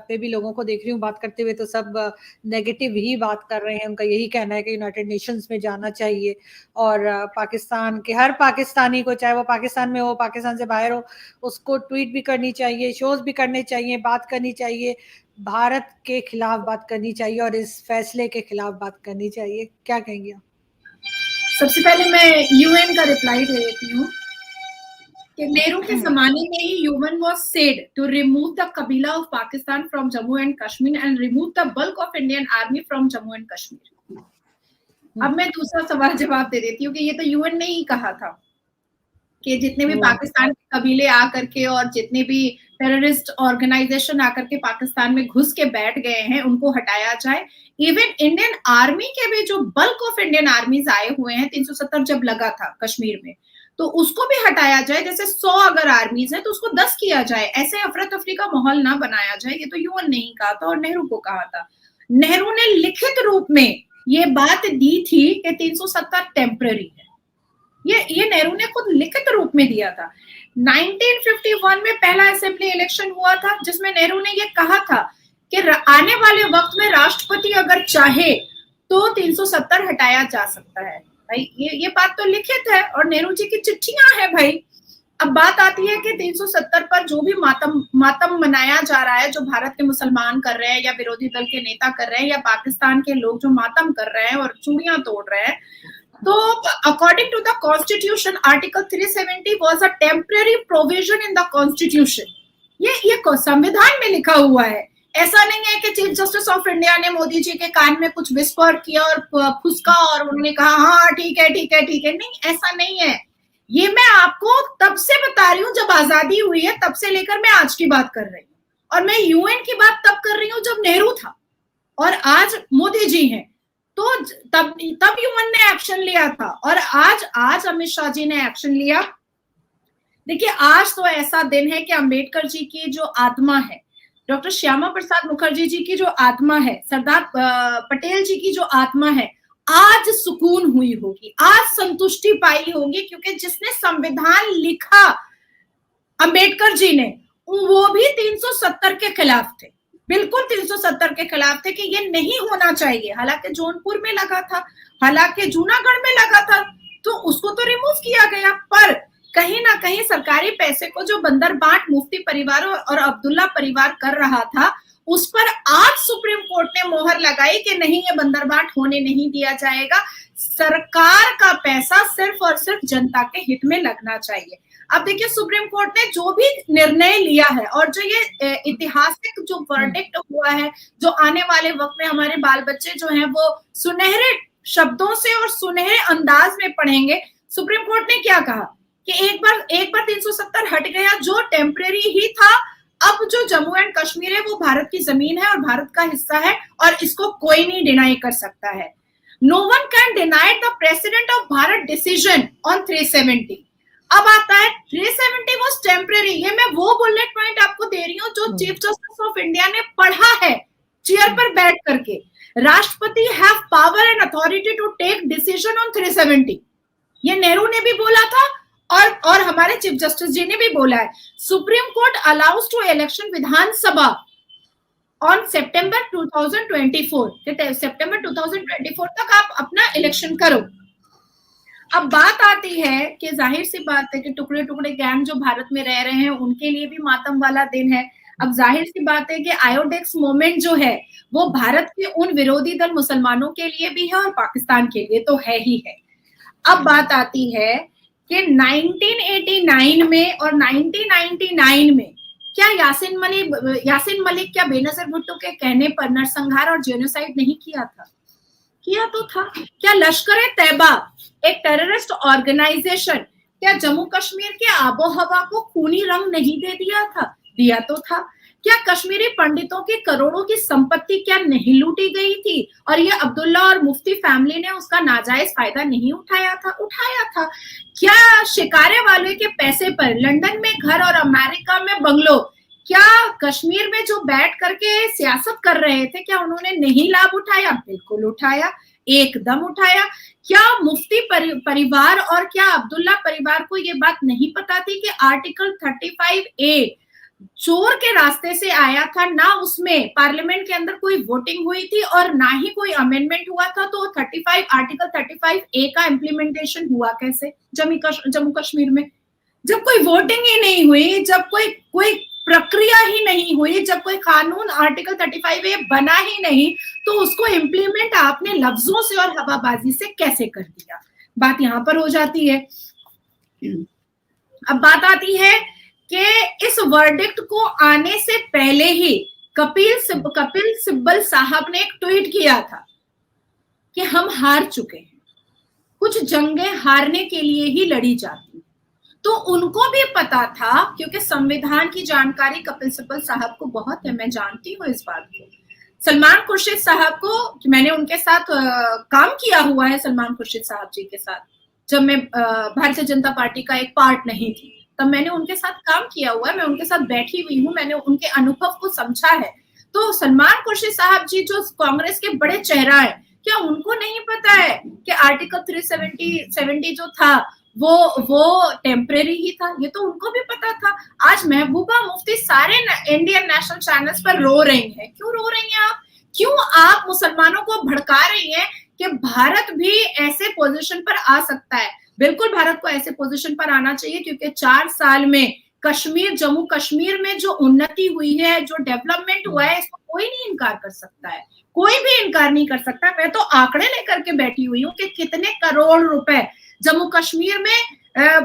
पे भी लोगों को देख रही हूँ बात करते हुए, तो सब नेगेटिव ही बात कर रहे हैं। उनका यही कहना है कि यूनाइटेड नेशंस में जाना चाहिए और पाकिस्तान के हर पाकिस्तानी को, चाहे वो पाकिस्तान में हो, पाकिस्तान से बाहर हो, उसको ट्वीट भी करनी चाहिए, शोज भी करने चाहिए, बात करनी चाहिए, भारत के खिलाफ बात करनी चाहिए और इस फैसले के खिलाफ बात करनी चाहिए। क्या कहेंगे आप? सबसे पहले मैं यूएन का रिप्लाई दे देती हूँ कि नेहरू के जमाने में ही UN was said to remove the कबीला of Pakistan from Jammu and Kashmir and remove the bulk of Indian army from Jammu and Kashmir. अब मैं दूसरा सवाल जवाब दे देती हूँ कि ये तो यूएन ने ही कहा था कि जितने भी पाकिस्तान के कबीले आकर के और जितने भी टेररिस्ट ऑर्गेनाइजेशन आकर के पाकिस्तान में घुस के बैठ गए हैं उनको हटाया जाए। इवन इंडियन आर्मी के भी जो बल्क ऑफ इंडियन आर्मीज आए हुए हैं 370 जब लगा था कश्मीर में, तो उसको भी हटाया जाए। जैसे 100 अगर आर्मीज है तो उसको 10 किया जाए, ऐसे अफरा तफरी का माहौल ना बनाया जाए। ये तो यूएन ने ही कहा था और नेहरू को कहा था। नेहरू ने लिखित रूप में ये बात दी थी कि 370 टेम्पररी है। ये नेहरू ने खुद लिखित रूप में दिया था। 1951 में पहला असेंबली इलेक्शन हुआ था जिसमें नेहरू ने ये कहा था कि आने वाले वक्त में राष्ट्रपति अगर चाहे तो 370 हटाया जा सकता है। भाई ये बात तो लिखित है और नेहरू जी की चिट्ठियां हैं भाई। अब बात आती है कि 370 पर जो भी मातम मनाया जा रहा है, जो भारत के मुसलमान कर रहे हैं या विरोधी दल के नेता कर रहे हैं या पाकिस्तान के लोग जो मातम कर रहे हैं और चूड़ियां तोड़ रहे हैं, तो according to the constitution article 370 was a temporary provision in the constitution. ये संविधान में लिखा हुआ है। ऐसा नहीं है कि चीफ जस्टिस ऑफ इंडिया ने मोदी जी के कान में कुछ विस्पर किया और फुसका और उन्होंने कहा हाँ ठीक है ठीक है ठीक है। नहीं, ऐसा नहीं है। ये मैं आपको तब से बता रही हूँ जब आजादी हुई है, तब से लेकर मैं आज की बात कर रही हूँ। और मैं यूएन की बात तब कर रही हूँ जब नेहरू था और आज मोदी जी हैं। तो तब यूएन ने एक्शन लिया था और आज अमित शाह जी ने एक्शन लिया। देखिए, आज तो ऐसा दिन है कि अंबेडकर जी की जो आत्मा है, डॉक्टर श्यामा प्रसाद मुखर्जी जी की जो आत्मा है, सरदार पटेल जी की जो आत्मा है, आज सुकून हुई होगी, आज संतुष्टि पाई होगी, क्योंकि जिसने संविधान लिखा अंबेडकर जी ने, वो भी 370 के खिलाफ थे, बिल्कुल 370 के खिलाफ थे कि ये नहीं होना चाहिए। हालांकि जौनपुर में लगा था, हालांकि जूनागढ़ में लगा था, तो उसको तो रिमूव किया गया। पर कहीं ना कहीं सरकारी पैसे को जो बंदरबाट मुफ्ती परिवार और अब्दुल्ला परिवार कर रहा था, उस पर आज सुप्रीम कोर्ट ने मोहर लगाई कि नहीं, ये बंदरबाट होने नहीं दिया जाएगा। सरकार का पैसा सिर्फ और सिर्फ जनता के हित में लगना चाहिए। अब देखिए, सुप्रीम कोर्ट ने जो भी निर्णय लिया है और जो ये ऐतिहासिक जो वर्डिक्ट हुआ है, जो आने वाले वक्त में हमारे बाल बच्चे जो हैं वो सुनहरे शब्दों से और सुनहरे अंदाज में पढ़ेंगे। सुप्रीम कोर्ट ने क्या कहा कि एक बार 370 हट गया, जो टेम्परेरी ही था। अब जो जम्मू एंड कश्मीर है वो भारत की जमीन है और भारत का हिस्सा है और इसको कोई नहीं डिनाई कर सकता है। No one can deny the president of Bharat decision on 370। अब आता है 370 वाज टेम्परेरी। ये मैं वो बुलेट पॉइंट आपको दे रही हूँ जो चीफ जस्टिस ऑफ इंडिया ने पढ़ा है चेयर पर बैठ करके। राष्ट्रपति have power and authority to take decision on 370। ये नेहरू ने भी बोला था और हमारे चीफ जस्टिस जी ने भी बोला है। Supreme court allows to election Vidhansabha on September 2024। सितंबर 2024 तक आप अपना इलेक्शन करो। अब बात आती है कि जाहिर सी बात है कि टुकड़े टुकड़े गैंग जो भारत में रह रहे हैं उनके लिए भी मातम वाला दिन है। अब जाहिर सी बात है कि आयोडेक्स मूवमेंट जो है वो भारत के उन विरोधी दल मुसलमानों के लिए भी है और पाकिस्तान के लिए तो है ही है। अब बात आती है कि 1989 में और 1999 में क्या यासिन मलिक क्या बेनजीर भुट्टो के कहने पर नरसंहार और जेनोसाइड नहीं किया था? किया तो था। क्या लश्कर तैयबा एक टेररिस्ट ऑर्गेनाइजेशन क्या जम्मू कश्मीर के आबो हवा को खूनी रंग नहीं दे दिया था? दिया तो था। क्या कश्मीरी पंडितों की करोड़ों की संपत्ति क्या नहीं लूटी गई थी और ये अब्दुल्ला और मुफ्ती फैमिली ने उसका नाजायज फायदा नहीं उठाया था? उठाया था। क्या शिकारे वाले के पैसे पर लंदन में घर और अमेरिका में बंगलो, क्या कश्मीर में जो बैठ करके सियासत कर रहे थे, क्या उन्होंने नहीं लाभ उठाया? बिल्कुल उठाया। एकदम उठाया। क्या मुफ्ती परिवार और क्या अब्दुल्ला परिवार को ये बात नहीं पता थी कि आर्टिकल 35A चोर के रास्ते से आया था, ना उसमें पार्लियामेंट के अंदर कोई वोटिंग हुई थी और ना ही कोई अमेंडमेंट हुआ था, तो आर्टिकल 35A का इम्प्लीमेंटेशन हुआ कैसे जम्मू कश्मीर में? जब कोई वोटिंग ही नहीं हुई, जब कोई प्रक्रिया ही नहीं हुई, जब कोई कानून आर्टिकल 35A बना ही नहीं, तो उसको इम्प्लीमेंट आपने लफ्जों से और हवाबाजी से कैसे कर दिया? बात यहां पर हो जाती है। अब बात आती है कि इस वर्डिक्ट को आने से पहले ही कपिल सिब्बल साहब ने एक ट्वीट किया था कि हम हार चुके हैं, कुछ जंगें हारने के लिए ही लड़ी जाती हैं। तो उनको भी पता था, क्योंकि संविधान की जानकारी कपिल सिब्बल साहब को बहुत है, मैं जानती हूँ इस बात को। सलमान खुर्शीद साहब को मैंने उनके साथ काम किया हुआ है, सलमान खुर्शीद साहब जी के साथ, जब मैं भारतीय जनता पार्टी का एक पार्ट नहीं थी, तब मैंने उनके साथ काम किया हुआ है, मैं उनके साथ बैठी हुई हूँ, मैंने उनके अनुभव को समझा है। तो सलमान खुर्शीद साहब जी जो कांग्रेस के बड़े चेहरा है, क्या उनको नहीं पता है कि आर्टिकल 370 जो था वो टेम्परेरी ही था? ये तो उनको भी पता था। आज महबूबा मुफ्ती सारे इंडियन नेशनल चैनल्स पर रो रही हैं। क्यों रो रही हैं आप? क्यों आप मुसलमानों को भड़का रही हैं कि भारत भी ऐसे पोजीशन पर आ सकता है? बिल्कुल भारत को ऐसे पोजीशन पर आना चाहिए, क्योंकि 4 साल में जम्मू कश्मीर में जो उन्नति हुई है, जो डेवलपमेंट हुआ है, इसको कोई नहीं इनकार कर सकता है, कोई भी इनकार नहीं कर सकता। मैं तो आंकड़े लेकर के बैठी हुई हूँ कि कितने करोड़ रुपए जम्मू कश्मीर में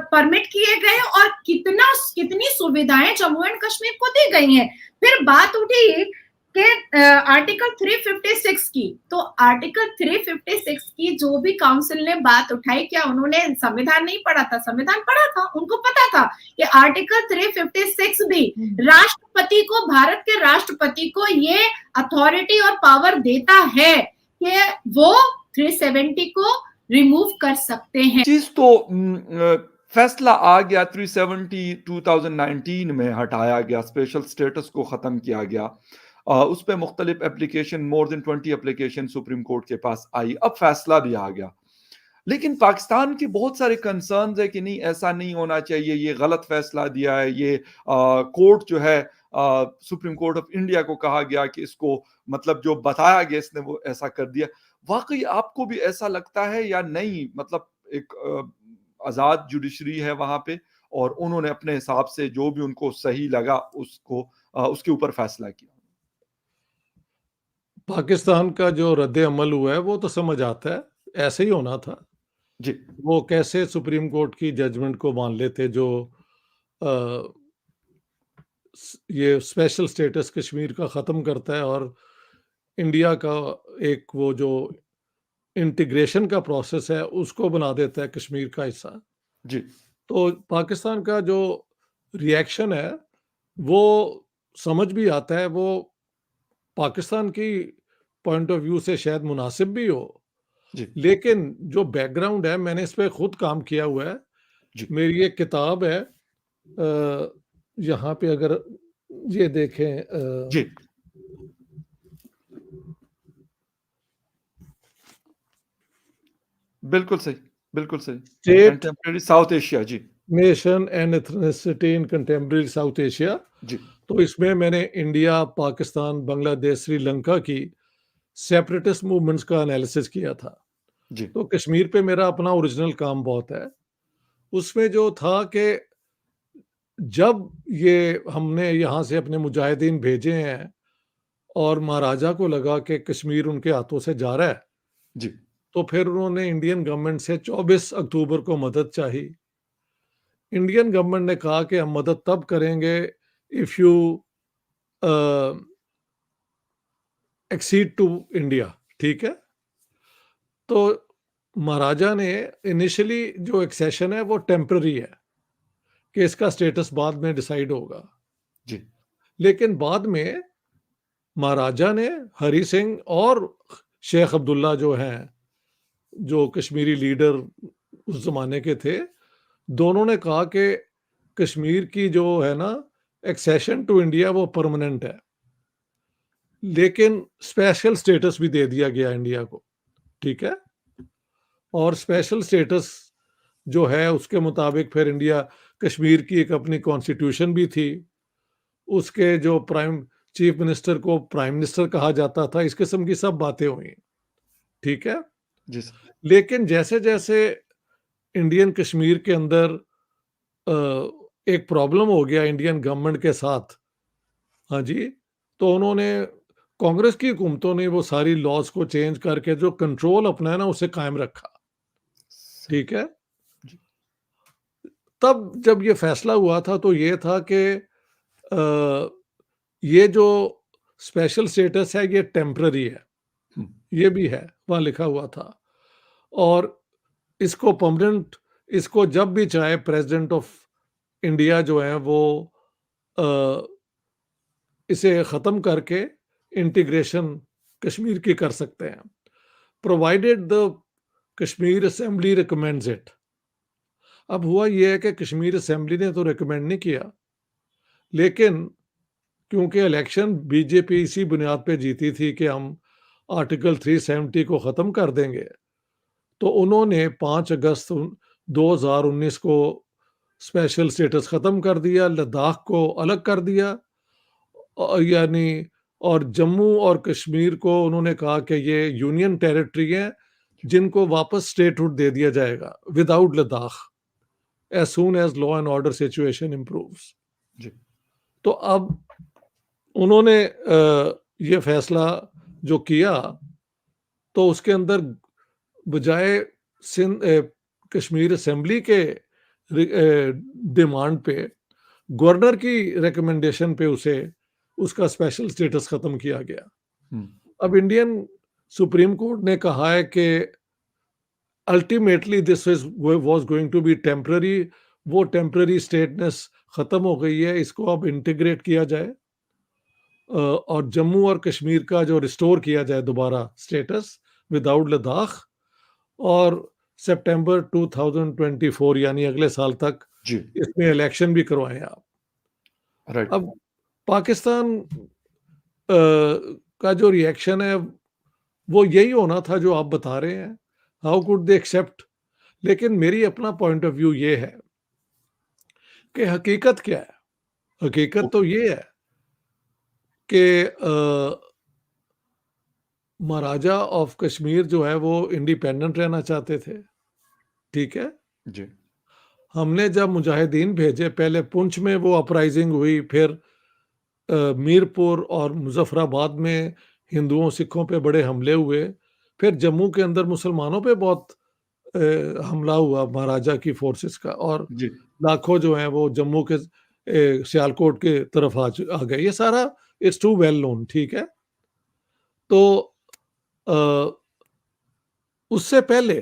परमिट किए गए और कितनी सुविधाएं जम्मू एंड कश्मीर को दी गई हैं। फिर बात उठी कि आर्टिकल 356 की, तो आर्टिकल 356 की जो भी काउंसिल ने बात उठाई, क्या उन्होंने संविधान नहीं पढ़ा था? संविधान पढ़ा था, उनको पता था कि आर्टिकल 356 भी राष्ट्रपति को, भारत के राष्ट्रपति को ये अथॉरिटी और पावर देता है कि वो 370 को रिमूव कर सकते हैं। चीज तो फैसला आ गया 370 2019 में हटाया गया, स्पेशल स्टेटस को खत्म किया गया। उस पर मुख्तलिफ application, more than 20 application supreme court के पास आई, अब फैसला भी आ गया। लेकिन पाकिस्तान के बहुत सारे कंसर्न्स है कि नहीं, ऐसा नहीं होना चाहिए, ये गलत फैसला दिया है। ये कोर्ट जो है, सुप्रीम कोर्ट ऑफ इंडिया को कहा गया कि इसको मतलब जो बताया गया इसने वो ऐसा कर दिया। वाकई आपको भी ऐसा लगता है या नहीं? मतलब एक आजाद जुडिशरी है वहां पे और उन्होंने अपने हिसाब से जो भी उनको सही लगा उसको उसके ऊपर फैसला किया। पाकिस्तान का जो रद्द अमल हुआ है वो तो समझ आता है, ऐसे ही होना था जी। वो कैसे सुप्रीम कोर्ट की जजमेंट को मान लेते जो ये स्पेशल स्टेटस कश्मीर का ख़त्म करता है और इंडिया का एक वो जो इंटीग्रेशन का प्रोसेस है उसको बना देता है कश्मीर का हिस्सा। जी। तो पाकिस्तान का जो रिएक्शन है वो समझ भी आता है, वो पाकिस्तान की पॉइंट ऑफ व्यू से शायद मुनासिब भी हो, लेकिन जो बैकग्राउंड है, मैंने इस पे खुद काम किया हुआ है। मेरी एक किताब है, यहाँ पे अगर ये देखें, जी बिल्कुल सही, बिल्कुल सही। कंटेम्परेरी साउथ एशिया, जी, nation and ethnicity in contemporary South Asia. जी। तो इसमें मैंने इंडिया, पाकिस्तान, बांग्लादेश, श्रीलंका की सेपरेटिस्ट मूवमेंट्स का एनालिसिस किया था। जी। तो कश्मीर पे मेरा अपना ओरिजिनल काम बहुत है। उसमें जो था कि जब ये हमने यहाँ से अपने मुजाहिदीन भेजे हैं और महाराजा को लगा कि कश्मीर उनके हाथों से जा रहा है, जी, तो फिर उन्होंने इंडियन गवर्नमेंट से 24 अक्टूबर को मदद चाही। इंडियन गवर्नमेंट ने कहा कि हम मदद तब करेंगे if you exceed to India, ठीक है। तो महाराजा ने इनिशियली जो एक्सेशन है वो टेम्पररी है कि इसका स्टेटस बाद में डिसाइड होगा, जी। लेकिन बाद में महाराजा ने हरी सिंह और शेख अब्दुल्ला जो हैं, जो कश्मीरी लीडर उस जमाने के थे, दोनों ने कहा कि कश्मीर की जो है ना एक्सेशन टू इंडिया वो परमानेंट है, लेकिन स्पेशल स्टेटस भी दे दिया गया इंडिया को। ठीक है, और स्पेशल स्टेटस जो है उसके मुताबिक फिर इंडिया कश्मीर की एक अपनी कॉन्स्टिट्यूशन भी थी, उसके जो प्राइम चीफ मिनिस्टर को प्राइम मिनिस्टर कहा जाता था, इस किस्म की सब बातें हुई, ठीक है। जी सर। लेकिन जैसे जैसे इंडियन कश्मीर के अंदर एक प्रॉब्लम हो गया इंडियन गवर्नमेंट के साथ, हाँ जी, तो उन्होंने कांग्रेस की हुकूमतों ने वो सारी लॉज को चेंज करके जो कंट्रोल अपना है ना उसे कायम रखा, ठीक है। जी। तब जब ये फैसला हुआ था तो ये था कि ये जो स्पेशल स्टेटस है ये टेम्पररी है, ये भी है वहां लिखा हुआ था, और इसको परमानेंट, इसको जब भी चाहे प्रेसिडेंट ऑफ इंडिया जो है वो इसे खत्म करके इंटीग्रेशन कश्मीर की कर सकते हैं, provided the Kashmir assembly recommends it. अब हुआ यह है कि कश्मीर असेंबली ने तो रिकमेंड नहीं किया, लेकिन क्योंकि इलेक्शन बीजेपी इसी बुनियाद पे जीती थी कि हम आर्टिकल 370 को ख़त्म कर देंगे, तो उन्होंने 5 अगस्त 2019 को स्पेशल स्टेटस ख़त्म कर दिया, लद्दाख को अलग कर दिया, यानी और जम्मू और कश्मीर को उन्होंने कहा कि ये यूनियन टेरिटरी है जिनको वापस स्टेटहुड दे दिया जाएगा without Ladakh as soon as law and order situation improves. जी। तो अब उन्होंने ये फैसला जो किया तो उसके अंदर बजाय कश्मीर असेंबली के डिमांड पे गवर्नर की रिकमेंडेशन पे उसे उसका स्पेशल स्टेटस खत्म किया गया। अब इंडियन सुप्रीम कोर्ट ने कहा है कि ultimately this was going to be temporary, वो टेम्पररी स्टेटनेस खत्म हो गई है, इसको अब इंटीग्रेट किया जाए और जम्मू और कश्मीर का जो रिस्टोर किया जाए दोबारा स्टेटस विदाउट लद्दाख, और सितंबर 2024 यानी अगले साल तक जी। इसमें इलेक्शन भी करवाएं आप। राइट। अब पाकिस्तान का जो रिएक्शन है वो यही होना था जो आप बता रहे हैं, हाउ कुड दे एक्सेप्ट। लेकिन मेरी अपना पॉइंट ऑफ व्यू ये है कि हकीकत क्या है, हकीकत तो ये है कि महाराजा ऑफ कश्मीर जो है वो इंडिपेंडेंट रहना चाहते थे, ठीक है। जी। हमने जब मुजाहिदीन भेजे, पहले पुंछ में वो अपराइजिंग हुई, फिर मीरपुर और मुजफ्फराबाद में हिंदुओं सिखों पे बड़े हमले हुए, फिर जम्मू के अंदर मुसलमानों पे बहुत हमला हुआ महाराजा की फोर्सेस का, और जी। लाखों जो हैं वो जम्मू के सियालकोट के तरफ आ गए। ये सारा इट्स टू वेल नोन, ठीक है। तो उससे पहले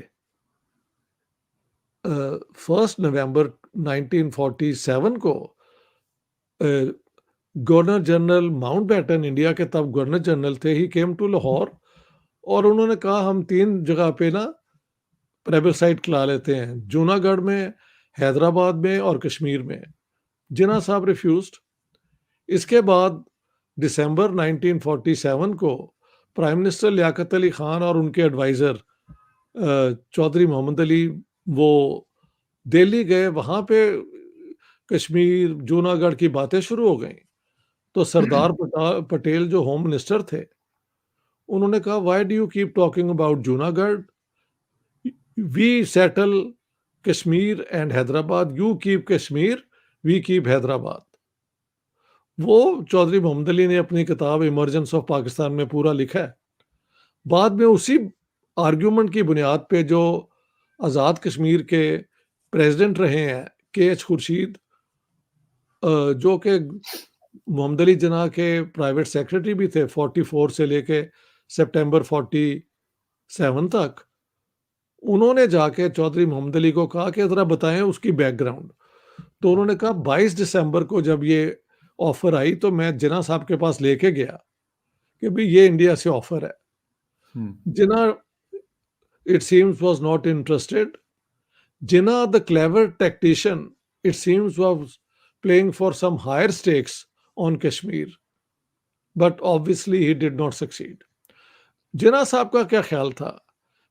1 नवंबर 1947 को गवर्नर जनरल माउंटबेटन, इंडिया के तब गवर्नर जनरल थे, ही केम टू लाहौर, और उन्होंने कहा हम 3 जगह पे ना प्लेबिसाइट खिला लेते हैं, जूनागढ़ में, हैदराबाद में और कश्मीर में। जिन्ना साहब रिफ्यूज्ड। इसके बाद दिसंबर 1947 को प्राइम मिनिस्टर लियाकत अली खान और उनके एडवाइजर चौधरी मोहम्मद अली वो दिल्ली गए, वहां पे कश्मीर जूनागढ़ की बातें शुरू हो गई। तो सरदार पटेल जो होम मिनिस्टर थे उन्होंने कहा why do you keep talking about Junagadh, we settle Kashmir and Hyderabad, you keep Kashmir, we keep Hyderabad. वो चौधरी मोहम्मद अली ने अपनी किताब इमरजेंस ऑफ पाकिस्तान में पूरा लिखा है। बाद में उसी आर्ग्यूमेंट की बुनियाद पे जो आज़ाद कश्मीर के प्रेसिडेंट रहे हैं KH खुर्शीद, जो कि मोहम्मद अली जिन्ना के प्राइवेट सेक्रेटरी भी थे 44 से लेके सितंबर 47 तक, उन्होंने जाके चौधरी मोहम्मद अली को कहा कि ज़रा बताएं उसकी बैकग्राउंड। तो उन्होंने कहा 22 दिसंबर को जब ये ऑफर आई तो मैं जिन्ना साहब के पास लेके गया कि भाई ये इंडिया से ऑफर है। जिन्ना it seems was not interested. Jinnah, the clever tactician, it seems was playing for some higher stakes on Kashmir, but obviously he did not succeed. जिन्ना साहब का क्या ख्याल था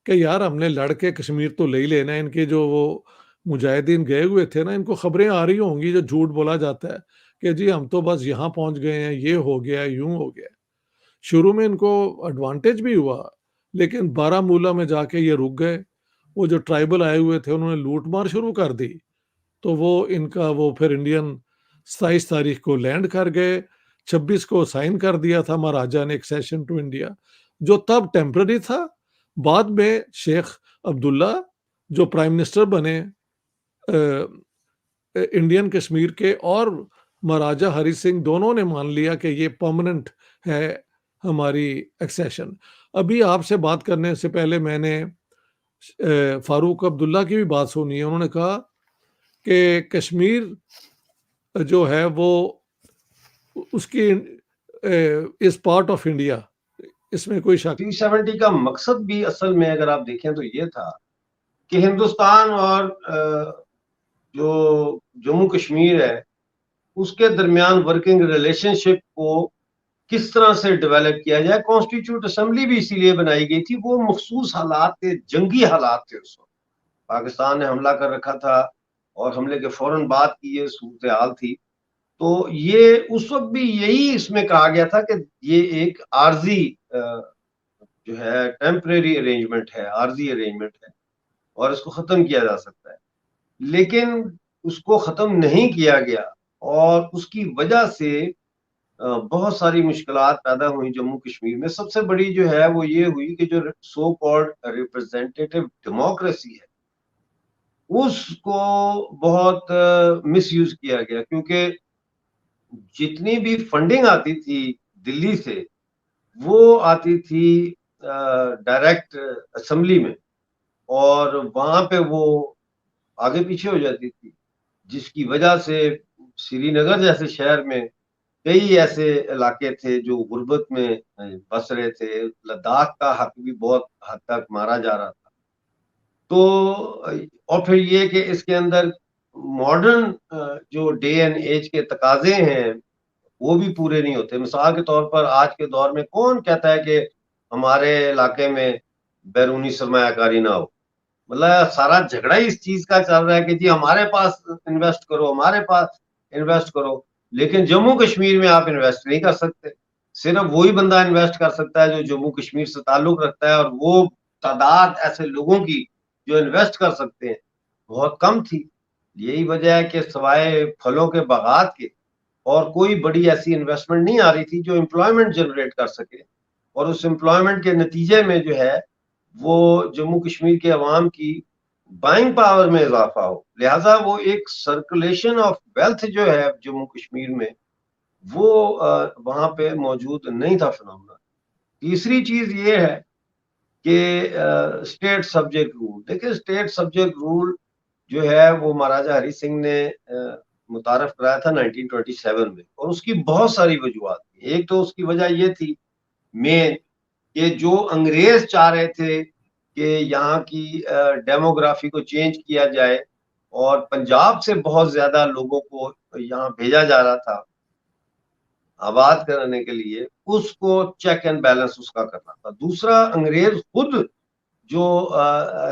कि यार हमने लड़ के कश्मीर तो ले ही लेना है, इनके जो वो मुजाहिदीन गए हुए थे ना, इनको खबरें आ रही होंगी जो झूठ बोला जाता है कि जी हम तो बस यहाँ पहुंच गए हैं, ये हो गया, यूं हो गया। शुरू में इनको एडवांटेज भी हुआ, लेकिन बारामूला में जाके ये रुक गए। वो जो ट्राइबल आए हुए थे उन्होंने लूट मार शुरू कर दी, तो वो इनका वो फिर इंडियन 27 तारीख को लैंड कर गए, 26 को साइन कर दिया था महाराजा ने एक्सेशन टू इंडिया, जो तब टेम्पररी था। बाद में शेख अब्दुल्ला जो प्राइम मिनिस्टर बने इंडियन कश्मीर के, और महाराजा हरि सिंह दोनों ने मान लिया कि ये परमानेंट है हमारी एक्सेशन। अभी आपसे बात करने से पहले मैंने फारूक अब्दुल्ला की भी बात सुनी है। उन्होंने कहा कि कश्मीर जो है वो उसकी इज पार्ट ऑफ इंडिया, इसमें कोई शक। 370 का मकसद भी असल में अगर आप देखें तो ये था कि हिंदुस्तान और जो जम्मू कश्मीर है उसके दरमियान वर्किंग रिलेशनशिप को किस तरह से डेवलप किया जाए। कॉन्स्टिट्यूट असेंबली भी इसीलिए बनाई गई थी, वो मखसूस हालात थे, जंगी हालात थे। उस वक्त पाकिस्तान ने हमला कर रखा था और हमले के फौरन बाद की ये सूरत हाल थी। तो ये उस वक्त भी यही इसमें कहा गया था कि ये एक आर्जी जो है टेम्परेरी अरेंजमेंट है, आर्जी अरेंजमेंट है और इसको खत्म किया जा सकता है। लेकिन उसको खत्म नहीं किया गया और उसकी वजह से बहुत सारी मुश्किलात पैदा हुई जम्मू कश्मीर में। सबसे बड़ी जो है वो ये हुई कि जो सो कॉल्ड रिप्रेजेंटेटिव डेमोक्रेसी है उसको बहुत मिसयूज किया गया, क्योंकि जितनी भी फंडिंग आती थी दिल्ली से वो आती थी डायरेक्ट असेंबली में और वहां पे वो आगे पीछे हो जाती थी, जिसकी वजह से श्रीनगर जैसे शहर में कई ऐसे इलाके थे जो गुर्बत में बस रहे थे। लद्दाख का हक भी बहुत हद तक मारा जा रहा था। तो और फिर ये कि इसके अंदर मॉडर्न जो डे एंड एज के तकाजे हैं वो भी पूरे नहीं होते। मिसाल के तौर पर आज के दौर में कौन कहता है कि हमारे इलाके में बैरूनी सरमायाकारी ना हो। मतलब सारा झगड़ा ही इस चीज का चल रहा है कि जी हमारे पास इन्वेस्ट करो, हमारे पास इन्वेस्ट करो, लेकिन जम्मू कश्मीर में आप इन्वेस्ट नहीं कर सकते। सिर्फ वही बंदा इन्वेस्ट कर सकता है जो जम्मू कश्मीर से ताल्लुक रखता है, और वो तादाद ऐसे लोगों की जो इन्वेस्ट कर सकते हैं बहुत कम थी। यही वजह है कि सिवाय फलों के बागात के और कोई बड़ी ऐसी इन्वेस्टमेंट नहीं आ रही थी जो एम्प्लॉयमेंट जनरेट कर सके, और उस एम्प्लॉयमेंट के नतीजे में जो है वो जम्मू कश्मीर के अवाम की बाइंग पावर में इजाफा हो। लिहाजा वो एक सर्कुलेशन ऑफ वेल्थ जो है जम्मू कश्मीर में वो वहां पे मौजूद नहीं था फिनोमेना। तीसरी चीज ये है कि स्टेट सब्जेक्ट रूल। देखिए स्टेट सब्जेक्ट रूल जो है वो महाराजा हरि सिंह ने मुतारफ कराया था 1927 में, और उसकी बहुत सारी वजूहत थी। एक तो उसकी वजह ये थी मेन कि जो अंग्रेज चाह रहे थे कि यहाँ की डेमोग्राफी को चेंज किया जाए और पंजाब से बहुत ज्यादा लोगों को यहाँ भेजा जा रहा था आबाद करने के लिए, उसको चेक एंड बैलेंस उसका करना था। दूसरा, अंग्रेज खुद जो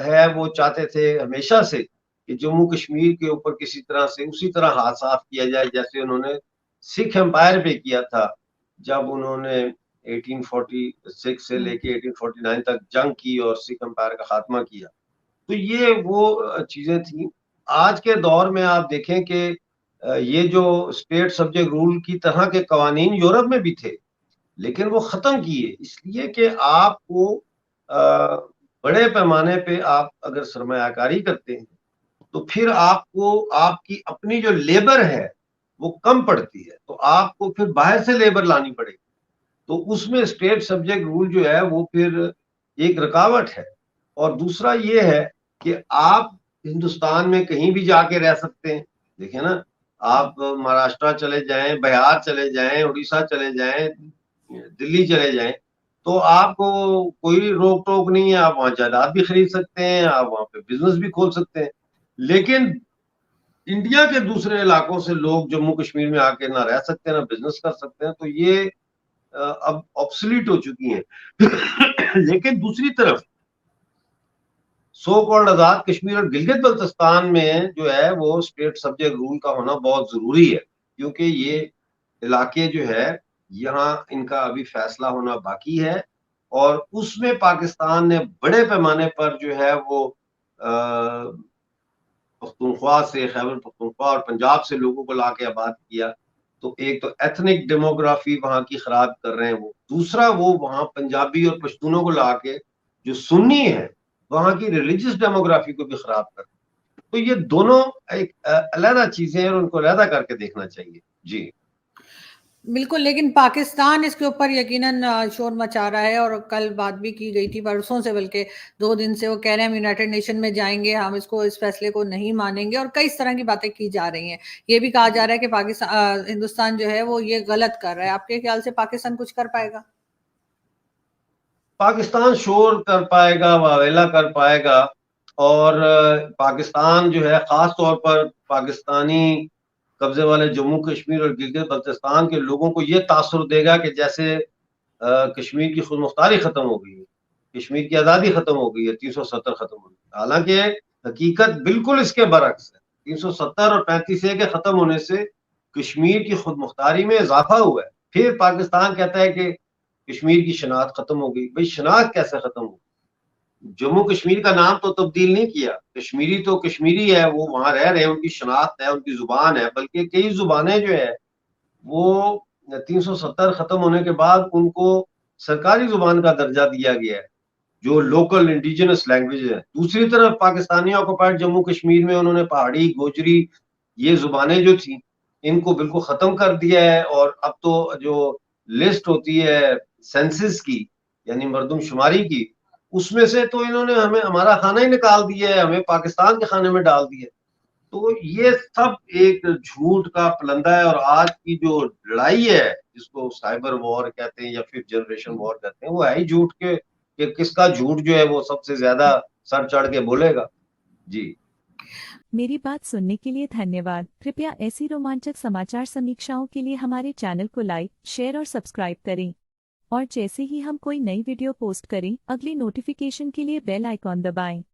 है वो चाहते थे हमेशा से कि जम्मू कश्मीर के ऊपर किसी तरह से उसी तरह हाथ साफ किया जाए जैसे उन्होंने सिख एम्पायर पे किया था जब उन्होंने 1846 से लेके 1849 तक जंग की और सिख एम्पायर का खात्मा किया। तो ये वो चीजें थी। आज के दौर में आप देखें कि ये जो स्टेट सब्जेक्ट रूल की तरह के कवानीन यूरोप में भी थे, लेकिन वो खत्म किए इसलिए कि आपको बड़े पैमाने पे आप अगर सरमायाकारी करते हैं तो फिर आपको आपकी अपनी जो लेबर है वो कम पड़ती है, तो आपको फिर बाहर से लेबर लानी पड़ेगी। तो उसमें स्टेट सब्जेक्ट रूल जो है वो फिर एक रुकावट है। और दूसरा ये है कि आप हिंदुस्तान में कहीं भी जाके रह सकते हैं। देखिए ना, आप महाराष्ट्र चले जाएं, बिहार चले जाएं, उड़ीसा चले जाएं, दिल्ली चले जाएं, तो आपको कोई रोक टोक नहीं है। आप वहां जायदाद भी खरीद सकते हैं, आप वहां पे बिजनेस भी खोल सकते हैं। लेकिन इंडिया के दूसरे इलाकों से लोग जम्मू कश्मीर में आके ना रह सकते हैं ना बिजनेस कर सकते हैं, तो ये अब ऑब्सोलीट हो चुकी हैं। लेकिन दूसरी तरफ सो कॉल्ड आजाद कश्मीर और गिलगित बल्तिस्तान में जो है वो स्टेट सब्जेक्ट रूल का होना बहुत जरूरी है, क्योंकि ये इलाके जो है यहाँ इनका अभी फैसला होना बाकी है, और उसमें पाकिस्तान ने बड़े पैमाने पर जो है वो पख्तूनख्वा से, खैबर पख्तूनख्वा और पंजाब से लोगों को लाके आबाद किया। तो एक तो एथनिक डेमोग्राफी वहां की खराब कर रहे हैं वो, दूसरा वो वहां पंजाबी और पश्तूनों को लाके जो सुन्नी है वहां की रिलीजियस डेमोग्राफी को भी खराब कर। तो ये दोनों एक अलग चीजें हैं और उनको अलग करके देखना चाहिए। जी बिल्कुल, लेकिन पाकिस्तान इसके ऊपर यकीनन शोर मचा रहा है, और कल बात भी की गई थी, परसों से, बल्कि 2 दिन से वो कह रहे हैं हम यूनाइटेड नेशन में जाएंगे, हम इसको, इस फैसले को नहीं मानेंगे, और कई तरह की बातें की जा रही हैं। ये भी कहा जा रहा है कि पाकिस्तान, हिंदुस्तान जो है वो ये गलत कर रहा है। आपके ख्याल से पाकिस्तान कुछ कर पाएगा? पाकिस्तान शोर कर पाएगा, वावेला कर पाएगा, और पाकिस्तान जो है खास तौर पर पाकिस्तानी कब्जे वाले जम्मू कश्मीर और गिलगित बल्तिस्तान के लोगों को ये तासुर देगा कि जैसे कश्मीर की खुद मुख्तारी खत्म हो गई है, कश्मीर की आज़ादी खत्म हो गई है, 370 खत्म हो गई। हालांकि हकीकत बिल्कुल इसके बरक्स है। 370 और 35A के खत्म होने से कश्मीर की खुद मुख्तारी में इजाफा हुआ है। फिर पाकिस्तान कहता है कि कश्मीर की शनाख्त खत्म हो गई। भाई शनाख्त कैसे खत्म हो? जम्मू कश्मीर का नाम तो तब्दील नहीं किया, कश्मीरी तो कश्मीरी है, वो वहां रह रहे हैं, उनकी शनाख्त है, उनकी जुबान है, बल्कि कई जुबानें जो है वो 370 खत्म होने के बाद उनको सरकारी जुबान का दर्जा दिया गया है, जो लोकल इंडिजिनस लैंग्वेज है। दूसरी तरफ पाकिस्तानी ऑक्युपाइड जम्मू कश्मीर में उन्होंने पहाड़ी, गोजरी, ये जुबानें जो थी इनको बिल्कुल खत्म कर दिया है, और अब तो जो लिस्ट होती है सेंसस की, यानी मरदमशुमारी की, उसमें से तो इन्होंने हमें हमारा खाना ही निकाल दिया है, हमें पाकिस्तान के खाने में डाल दिया। तो ये सब एक झूठ का पलंदा है, और आज की जो लड़ाई है जिसको साइबर वॉर कहते हैं या फिर जनरेशन वॉर कहते हैं, वो है ही झूठ के, कि किसका झूठ जो है वो सबसे ज्यादा सर चढ़ के बोलेगा। जी मेरी बात सुनने के लिए धन्यवाद। कृपया ऐसी रोमांचक समाचार समीक्षाओं के लिए हमारे चैनल को लाइक, शेयर और सब्सक्राइब करें। और जैसे ही हम कोई नई वीडियो पोस्ट करें, अगली नोटिफिकेशन के लिए बेल आइकॉन दबाएं।